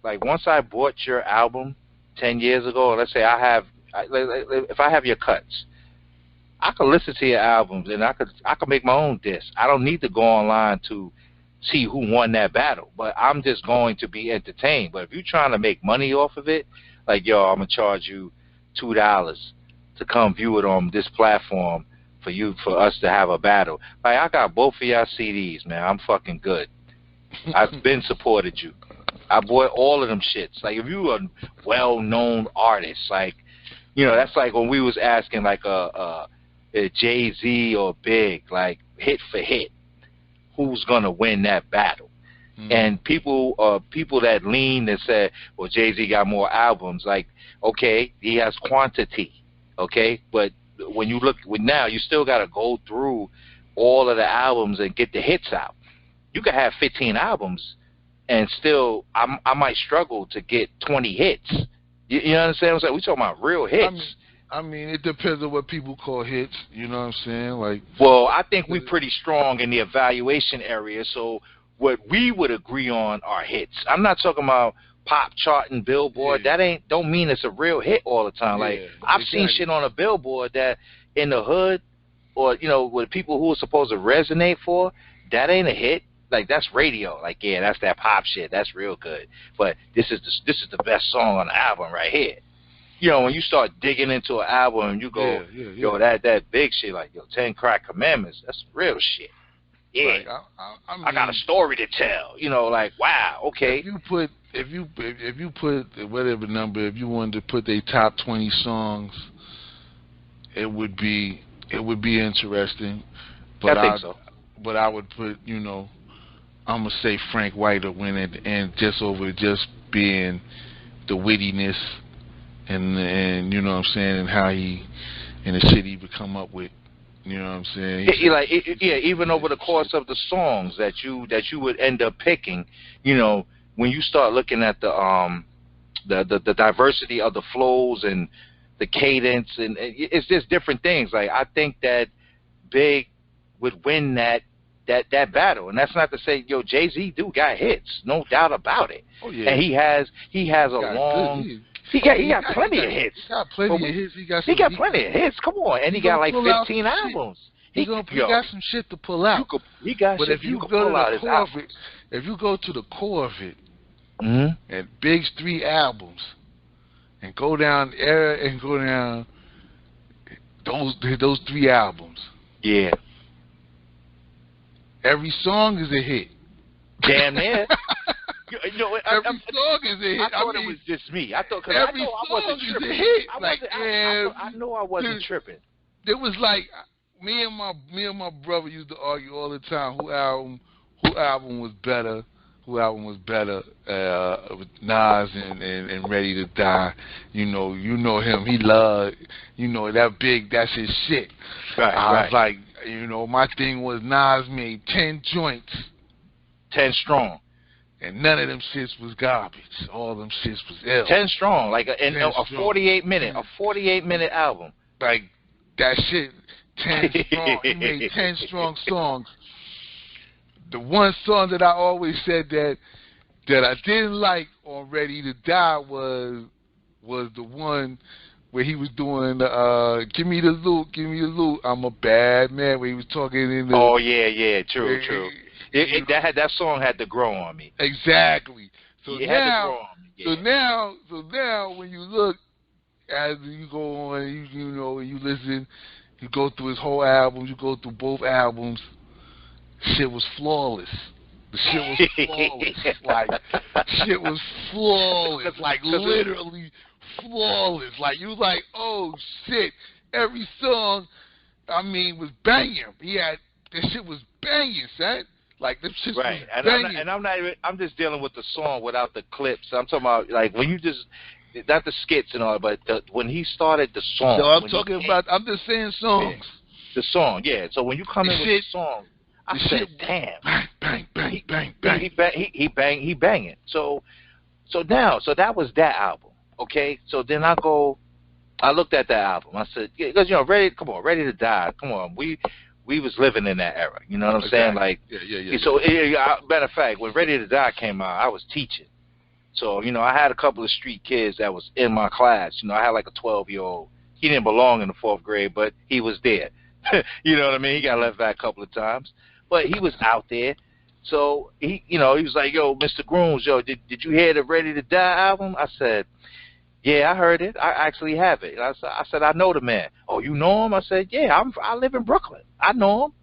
like once I bought your album 10 years ago, let's say if I have your cuts, I could listen to your albums and I could make my own disc. I don't need to go online to see who won that battle, but I'm just going to be entertained. But if you're trying to make money off of it, like yo, I'm gonna charge you $2 to come view it on this platform for us to have a battle. Like I got both of y'all CDs, man. I'm fucking good. I've been supported you. I bought all of them shits. Like if you a well-known artist, like that's like when we was asking like a Jay-Z or Big, like hit for hit, who's gonna win that battle? And people that lean and said, well, Jay-Z got more albums. Like, okay, he has quantity, okay, but when you look now, you still got to go through all of the albums and get the hits out. You could have 15 albums and still I might struggle to get 20 hits. You understand what I'm saying? We're talking about real hits. I mean, it depends on what people call hits. You know what I'm saying? Like, well, I think we're pretty strong in the evaluation area, so what we would agree on are hits. I'm not talking about pop chart and Billboard. Yeah. That don't mean it's a real hit all the time. Yeah, like I've seen shit on a Billboard that in the hood or with people who are supposed to resonate for, that ain't a hit. Like that's radio. Like yeah, that's that pop shit. That's real good. But this is the best song on the album right here. When you start digging into an album and you go, yo, that big shit, like yo, 10 Crack Commandments, that's real shit. Yeah, like, I mean, I got a story to tell. Like wow, okay. If you put whatever number, if you wanted to put their top 20 songs, it would be interesting. But I think so. But I would put, I'm gonna say Frank White will win it, and just over just being the wittiness and you know what I'm saying, and how he and the shit he would come up with. You know what I'm saying? Even over the course of the songs that you would end up picking, when you start looking at the diversity of the flows and the cadence, and it's just different things. Like I think that Big would win that battle, and that's not to say Jay-Z do got hits, no doubt about it. Oh yeah, and he has a long. He got plenty of hits. He got plenty of hits. He got plenty of hits. Come on, and he got like 15 albums. He got some shit to pull out. He got but shit if you to go pull out to the his core of albums. it, if you go to the core of it, and Big's 3 albums, and go down those 3 albums. Yeah. Every song is a hit. Damn near. Every song is a hit. I thought it was just me. I thought every song is a hit. I know I wasn't tripping. It was like me and my brother used to argue all the time who album was better. With Nas and Ready to Die. You know him. He loved that Big. That's his shit. Right. I was like, my thing was Nas made 10 joints, 10 strong. And none of them shits was garbage. All of them shits was ill. 10 strong, like a 48-minute album. Like that shit, 10 strong. He made 10 strong songs. The one song that I always said that I didn't like on Ready to Die was the one where he was doing "Give Me the Loot, I'm a Bad Man," where he was talking in the. Oh yeah, true. That song had to grow on me. Exactly. So now when you look as you go on, you listen, you go through his whole album, you go through both albums, shit was flawless. The shit was flawless. Shit was flawless. Like literally flawless. Like you was like, oh shit. Every song, was banging. This shit was banging, son. Like this shit was banging. I'm just dealing with the song without the clips. I'm talking about like when you just not the skits and all, but when he started the song. No, I'm just saying songs. Yeah. The song, yeah. So when you come in with the song, I said, damn. Bang. He banging. So that was that album. Okay. So then I looked at that album. I said, because Ready to Die. Come on, we was living in that era. You know what I'm saying? Like, yeah. So matter of fact, when Ready to Die came out, I was teaching. So, I had a couple of street kids that was in my class. I had like a 12-year-old. He didn't belong in the 4th grade, but he was there. You know what I mean? He got left back a couple of times, but he was out there. So he was like, "Yo, Mr. Grooms, yo, did you hear the Ready to Die album?" I said, "Yeah, I heard it. I actually have it." And I said, "I know the man." "Oh, you know him?" I said, "Yeah, I live in Brooklyn. I know him.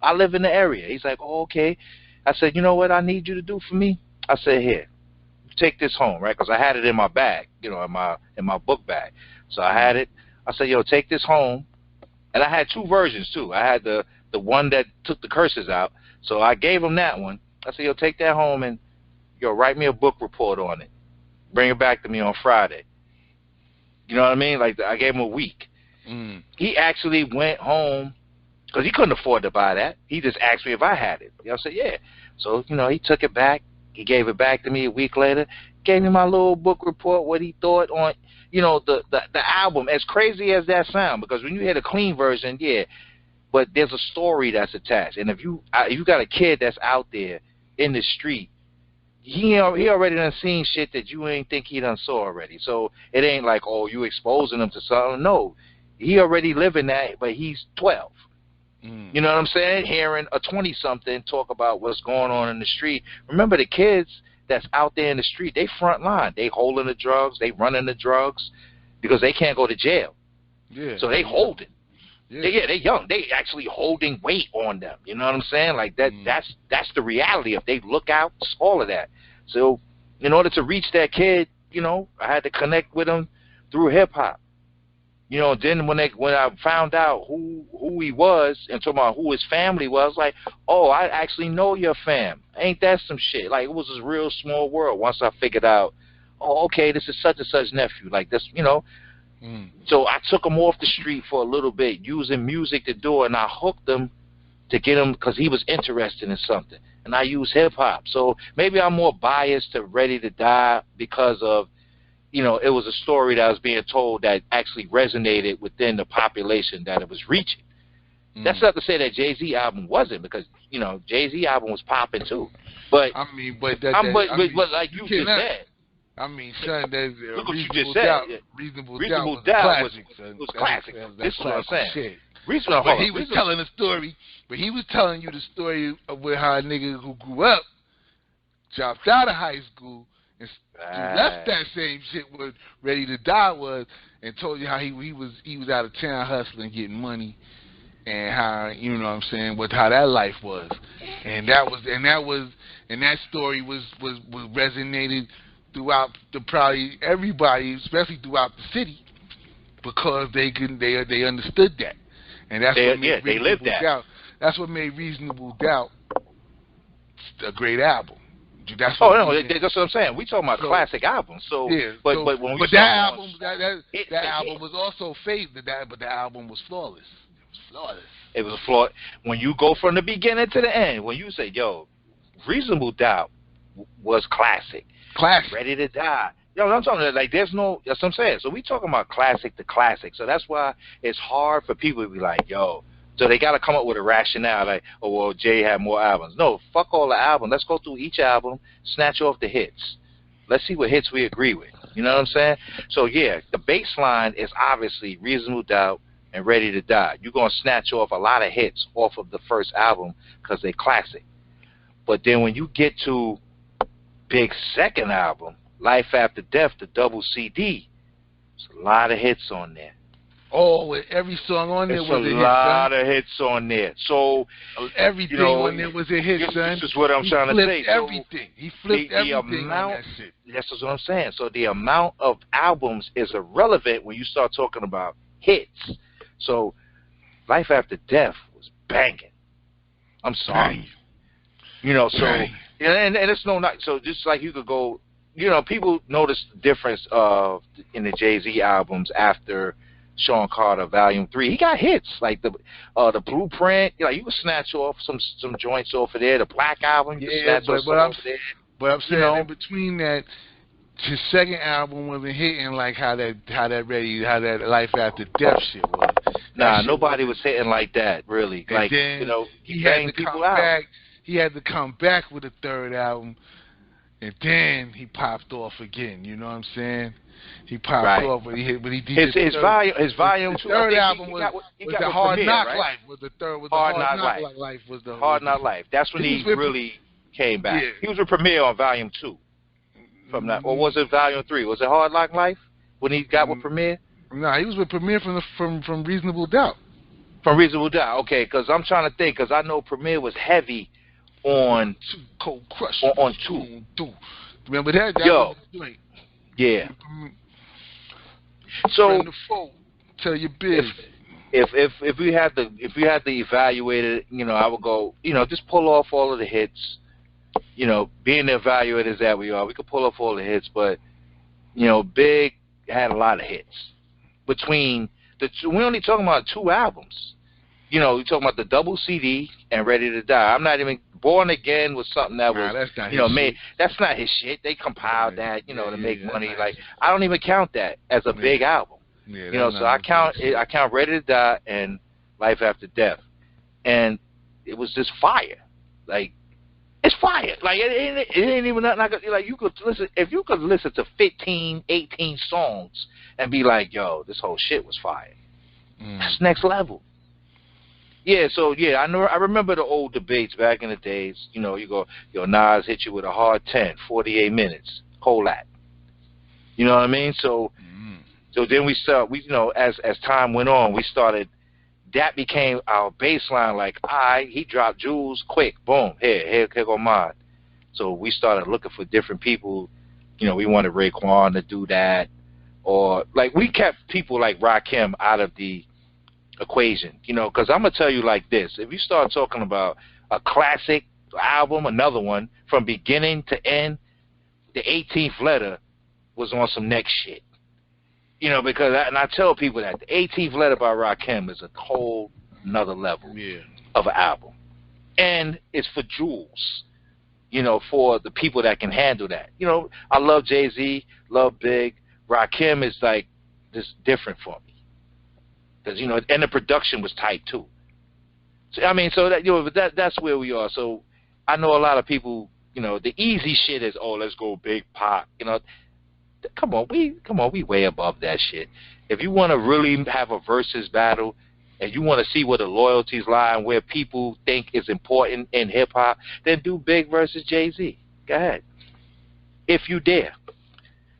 I live in the area." He's like, "Oh, okay." I said, "You know what I need you to do for me?" I said, "Here, take this home," right? Because I had it in my bag, in my book bag. So I had it. I said, "Yo, take this home." And I had 2 versions too. I had the one that took the curses out. So I gave him that one. I said, "Yo, take that home and write me a book report on it. Bring it back to me on Friday." You know what I mean? Like, I gave him a week. He actually went home because he couldn't afford to buy that. He just asked me if I had it. I said, "Yeah." So he took it back. He gave it back to me a week later. Gave me my little book report, what he thought on the album. As crazy as that sound, because when you hear the clean version, yeah, but there's a story that's attached. And if you got a kid that's out there in the street, he already done seen shit that you ain't think he done saw already. So it ain't like, oh, you exposing him to something. No, he already living that, but he's 12. You know what I'm saying? Hearing a 20-something talk about what's going on in the street. Remember, the kids that's out there in the street, they front line. They holding the drugs. They running the drugs because they can't go to jail. Yeah. So they holding. Yeah. They young. They actually holding weight on them. You know what I'm saying? Like that. That's the reality. If they look out, it's all of that. So in order to reach that kid, I had to connect with him through hip hop. Then when I found out who he was and talking about who his family was, like, oh, I actually know your fam. Ain't that some shit? Like, it was this real small world. Once I figured out, oh, okay, this is such and such nephew. Like this, So I took him off the street for a little bit, using music to do it, and I hooked him to get him because he was interested in something. And I use hip hop. So maybe I'm more biased to Ready to Die because of, it was a story that was being told that actually resonated within the population that it was reaching. That's not to say that Jay-Z album wasn't, because, Jay-Z album was popping too. But I mean, but like you just said. I mean, son, there's look what you just said. Reasonable Doubt classic, was classic. This is what I'm saying. Shit. But he was telling the story, but he was telling you the story of how a nigga who grew up, dropped out of high school, and left that same shit was Ready to Die was, and told you how he was out of town hustling, getting money, and how, you know what I'm saying, how that life was, and that story was resonated throughout probably everybody, especially throughout the city, because they understood that, and that's what made they lived that. Doubt. That's what made Reasonable Doubt a great album. That's what I'm saying. We talking about classic albums. So, yeah. But when we that album was also favored. But the album was flawless. It was flawed. When you go from the beginning to the end, when you say, "Yo, Reasonable Doubt was classic," Ready to Die. I'm talking about, like, that's what I'm saying. So we talking about classic to classic. So that's why it's hard for people to be like, "Yo." So they got to come up with a rationale, like, oh, well, Jay had more albums. No, fuck all the albums. Let's go through each album, snatch off the hits. Let's see what hits we agree with. You know what I'm saying? So, yeah, the baseline is obviously Reasonable Doubt and Ready to Die. You're going to snatch off a lot of hits off of the first album because they're classic. But then when you get to Big's second album, Life After Death, the double CD, there's a lot of hits on there. Oh, every song on there was a hit, son. A lot of hits on there. So everything on there was a hit, son. This is what I'm trying to say. Everything. He flipped everything on that shit. That's what I'm saying. So the amount of albums is irrelevant when you start talking about hits. So Life After Death was banging. I'm sorry. Bang. And it's so just like you could go, people notice the difference in the Jay-Z albums after Sean Carter Volume 3. He got hits like the Blueprint. You could snatch off some joints off of there. The Black Album, you could snatch off off of there. But I'm saying in between that, his second album wasn't hitting like how that Life After Death shit was. Nah, nobody was hitting like that, really. And then, he had to come back. He had to come back with a third album, and then he popped off again. You know what I'm saying? He popped Right. off, but he did his volume his 2. third album he was got the with Hard Premier, Knock right? Life. Was the third? Was Hard the Knock Life. Life? Was the Hard Knock Life. That's when he really came back. Yeah. He was with Premier on volume 2. From that, or was it volume 3? Was it Hard Knock Life when he got with Premier? Nah, he was with Premier from Reasonable Doubt. From Reasonable Doubt, okay. Because I'm trying to think. Because I know Premier was heavy on Cold Crush on 2. Remember that? That Yo. was the joint. Yeah. So tell your biz. If we had to evaluate it, I would go, just pull off all of the hits. Being the evaluators that we are, we could pull off all the hits, but Big had a lot of hits. Between the two, we're only talking about 2 albums. We're talking about the double CD and Ready to Die. I'm not even Born Again was something that was made. That's not his shit. They compiled that, to make money. Like I don't even count that as a big album. So I count Ready to Die and Life After Death, and it was just fire. Like it's fire. Like it ain't even nothing. Like you could listen if you could listen to 15, 18 songs and be like, yo, this whole shit was fire. That's next level. Yeah, so I remember the old debates back in the days. You go, Nas hit you with a hard 10, 48 minutes, whole lot. You know what I mean? So then we as time went on, we started. That became our baseline. Like, he dropped jewels quick, boom, here go mine. So we started looking for different people. We wanted Raekwon to do that, or like we kept people like Rakim out of the equation, because I'm gonna tell you like this: if you start talking about a classic album, another one from beginning to end, the 18th Letter was on some next shit. Because I tell people that the 18th Letter by Rakim is a whole another level of an album, and it's for jewels. For the people that can handle that. I love Jay-Z, love Big. Rakim is like just different for me. Because and the production was tight too. So that that's where we are. So I know a lot of people. The easy shit is let's go Big Pop. Come on, we way above that shit. If you want to really have a versus battle, and you want to see where the loyalties lie and where people think is important in hip hop, then do Big versus Jay-Z. Go ahead, if you dare,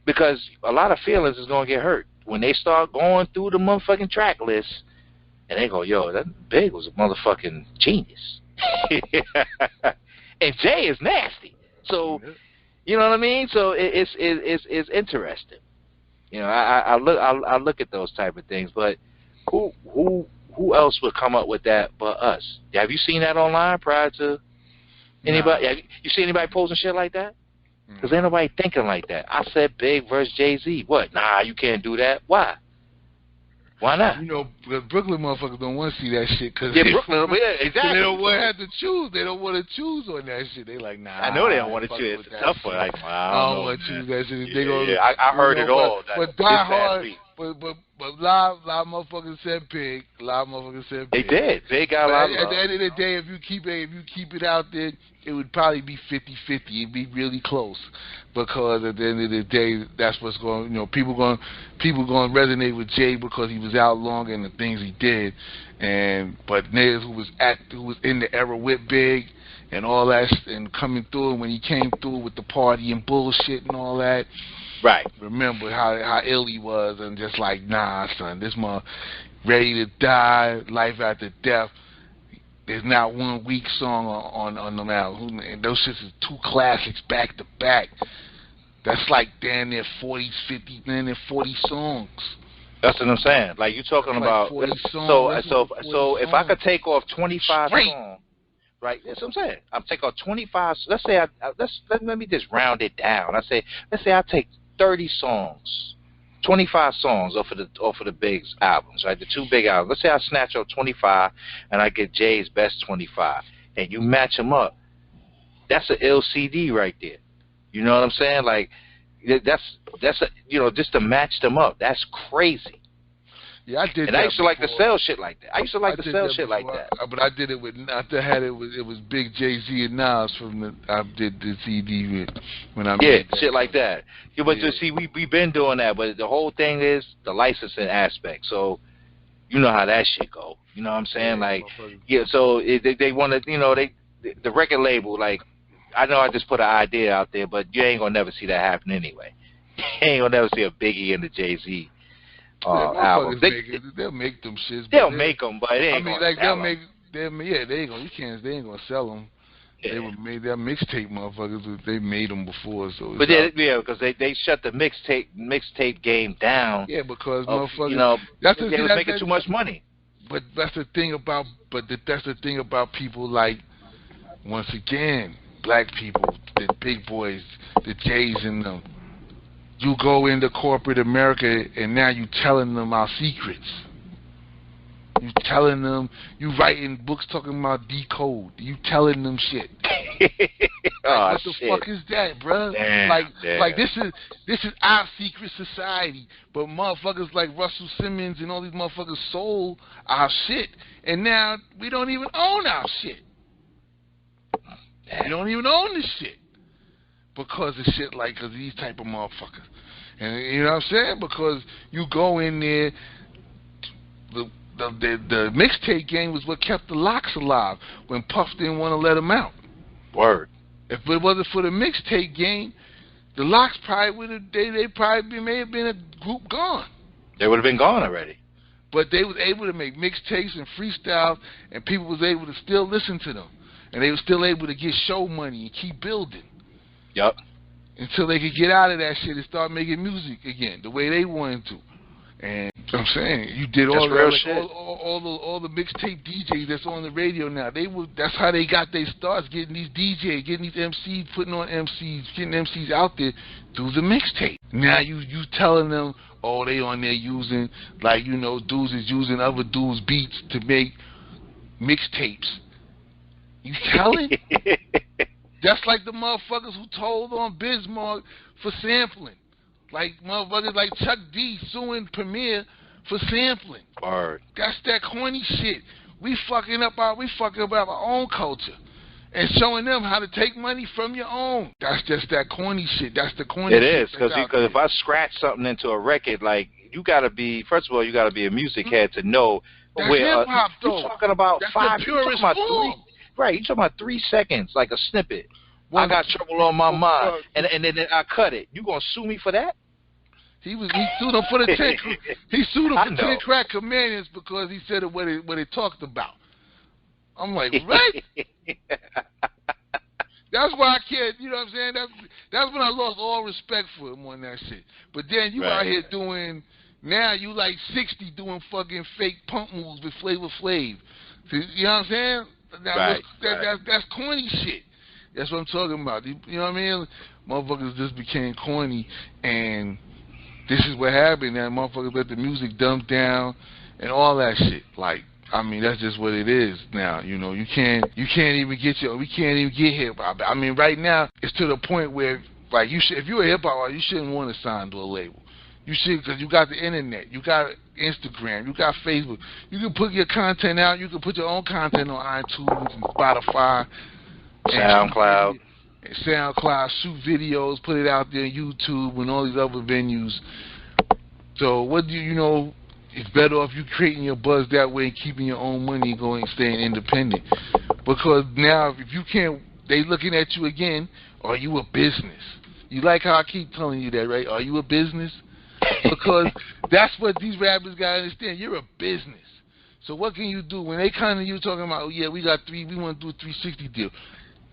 because a lot of feelings is gonna get hurt when they start going through the motherfucking track list, and they go, yo, that Big was a motherfucking genius. And Jay is nasty. So, you know what I mean? So it's interesting. I look at those type of things, but who else would come up with that but us? Have you seen that online prior to anybody? Have you seen anybody posting shit like that? Because ain't nobody thinking like that. I said Big versus Jay-Z. What? Nah, you can't do that. Why? Why not? Brooklyn motherfuckers don't want to see that shit. Cause Brooklyn, exactly. They don't want to have to choose. They don't want to choose on that shit. They like, nah. I know they don't want to choose. It's tough for like, I don't want to choose that shit. I heard it all. But Die Hard, but live motherfuckers said Big. Live motherfuckers said Big. They did. They got a lot of love. At the end of the day, if you keep it out there, it would probably be 50-50. It'd be really close, because at the end of the day, that's what's going. People going to resonate with Jay because he was out longer and the things he did, but niggas who was in the era with Big and all that, and coming through, and when he came through with the party and bullshit and all that. Right. Remember how ill he was, and just like, nah, son, this mother Ready to Die, Life After Death. There's not one weak song on them album. And those shits is 2 classics back to back. That's like damn near 40 songs. That's what I'm saying. Like you talking about. 40 songs. So if I could take off 25 songs. Right, that's what I'm saying. I'm taking off 25. Let's say let me just round it down. Let's say I take 30 songs, 25 songs off of the Big albums, right? The 2 big albums. Let's say I snatch off 25, and I get Jay's best 25, and you match them up. That's an LCD right there. You know what I'm saying? Like that's just to match them up. That's crazy. Yeah, I did And that I used to like to before. sell shit like that. I used to like to did sell that shit like before, that. but I did it with. I had it was Big Jay-Z and Nas from the. I did the CD with when I Yeah, made that. shit like that. Yeah, but Yeah. see, we been doing that, but the whole thing is the licensing aspect. So you know how that shit go. You know what I'm saying? Yeah, Like, motherfuckers. yeah. So they want to, you know, the record label. Like, I know I just put an idea out there, but you ain't gonna never see that happen anyway. You ain't gonna never see a Biggie and a Jay-Z Yeah, album. motherfuckers make it. They'll make them shits, but They'll make them, but they I ain't mean, gonna like sell they'll them. make. They ain't gonna. You can't. They ain't gonna sell them. Yeah. They were made that mixtape motherfuckers. They made them before, so. But yeah, because they shut the mixtape game down. Yeah, because motherfuckers, you motherfuckers. know, That's they was making too much money. But that's the thing about. That's the thing about people like. Once again, black people, the big boys, the Jays and them. You go into corporate America and now you telling them our secrets. You telling them, you writing books talking about decode. You telling them shit. Oh, what the shit. fuck is that, bruh? Damn, like this is our secret society. But motherfuckers like Russell Simmons and all these motherfuckers sold our shit, and now we don't even own our shit. We don't even own this shit because of shit like these type of motherfuckers. And you know what I'm saying? Because you go in there, the mixtape game was what kept the locks alive when Puff didn't want to let them out. Word. If it wasn't for the mixtape game, the locks probably would have. They probably may have been a group gone. They would have been gone already. But they was able to make mixtapes and freestyles, and people was able to still listen to them, and they were still able to get show money and keep building. Yup. Until they could get out of that shit and start making music again the way they wanted to. And I'm saying you did all the mixtape DJs that's on the radio now. That's how they got their starts, getting these DJs, getting these MCs, putting on MCs, getting MCs out there through the mixtape. Now you telling them, oh, they on there using, like, you know, dudes is using other dudes' beats to make mixtapes. You telling? That's like the motherfuckers who told on Bismarck for sampling. Like motherfuckers like Chuck D suing Premier for sampling. Word. That's that corny shit. We fucking up our own culture and showing them how to take money from your own. That's just that corny shit. That's the corny shit. It is, because if I scratch something into a record, like, you gotta be, first of all, you gotta be a music head to know that's where hip hop though. You're talking about that's five, the you're purest talking about form. 3, right, you're talking about 3 seconds, like a snippet. I got trouble on my mind, and then I cut it. You gonna sue me for that? He sued him for the 10. He sued him for 10 crack commandments because he said what it talked about. I'm like, right? That's why I can't. You know what I'm saying? That's when I lost all respect for him on that shit. But then you out here doing. Now you like 60 doing fucking fake pump moves with Flavor Flav. You know what I'm saying? That's corny shit. That's what I'm talking about. You know what I mean? Motherfuckers just became corny, and this is what happened. Now motherfuckers let the music dump down and all that shit. Like, I mean, that's just what it is now. You know, we can't even get hip hop. I mean, right now it's to the point where, like, if you're a hip hop artist, you shouldn't want to sign to a label. You should, because you got the internet, you got Instagram, you got Facebook. You can put your content out. You can put your own content on iTunes and Spotify. SoundCloud, shoot videos, put it out there on YouTube and all these other venues. So what do you know? It's better off you creating your buzz that way and keeping your own money going, staying independent. Because now, if you can't, they looking at you again. Are you a business? You like how I keep telling you that, right? Are you a business? Because that's what these rappers gotta understand. You're a business. So what can you do when they kind of you talking about? Oh yeah, we want to do a 360 deal.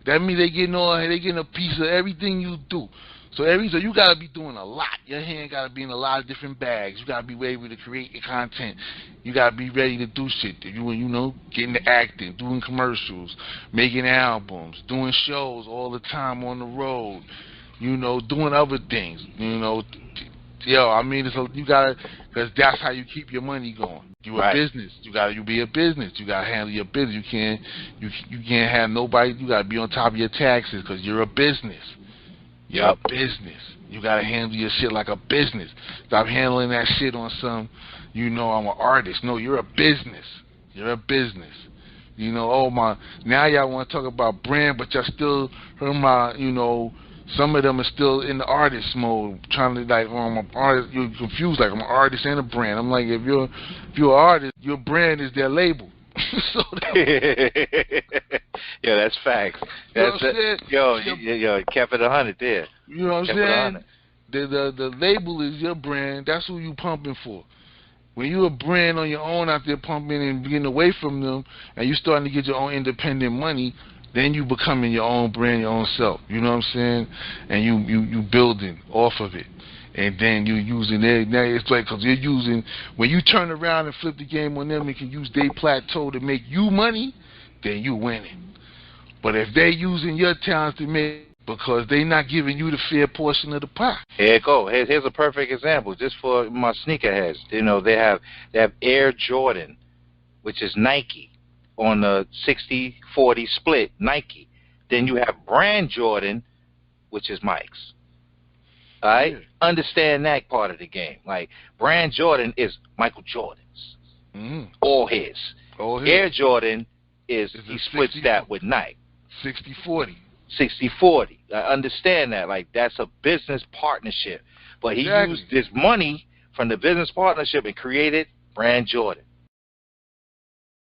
That means they getting a piece of everything you do. So you gotta be doing a lot. Your hand gotta be in a lot of different bags. You gotta be able to create your content. You gotta be ready to do shit. You know, getting to acting, doing commercials, making albums, doing shows all the time on the road. You know, doing other things. You know, I mean, you gotta, because that's how you keep your money going. You a business. You be a business. You gotta handle your business. You can't have nobody. You gotta be on top of your taxes because you're a business. You're a business. You gotta handle your shit like a business. Stop handling that shit on some, I'm an artist. No, you're a business. You're a business. Oh my, now y'all want to talk about brand, but y'all still, some of them are still in the artist mode, trying to like, I'm an artist. You're confused, like I'm an artist and a brand. I'm like, if you're an artist, your brand is their label. So yeah, that's facts. That's yo, kept it 100 there. You know what I'm saying? The label is your brand. That's who you pumping for. When you a brand on your own out there pumping and getting away from them, and you starting to get your own independent money, then you becoming your own brand, your own self. You know what I'm saying? And you building off of it. And then you using it. Now it's like, because you're using, when you turn around and flip the game on them and can use their plateau to make you money, then you winning. But if they using your talents to make, because they not giving you the fair portion of the pie. Here you go. Here's a perfect example, just for my sneakerheads. They have Air Jordan, which is Nike, on the 60-40 split, Nike. Then you have Brand Jordan, which is Mike's. All right? Yeah. Understand that part of the game. Like, Brand Jordan is Michael Jordan's. All his. Air Jordan he splits that with Nike. 60-40. 60-40. I understand that. Like, that's a business partnership. But he used this money from the business partnership and created Brand Jordan.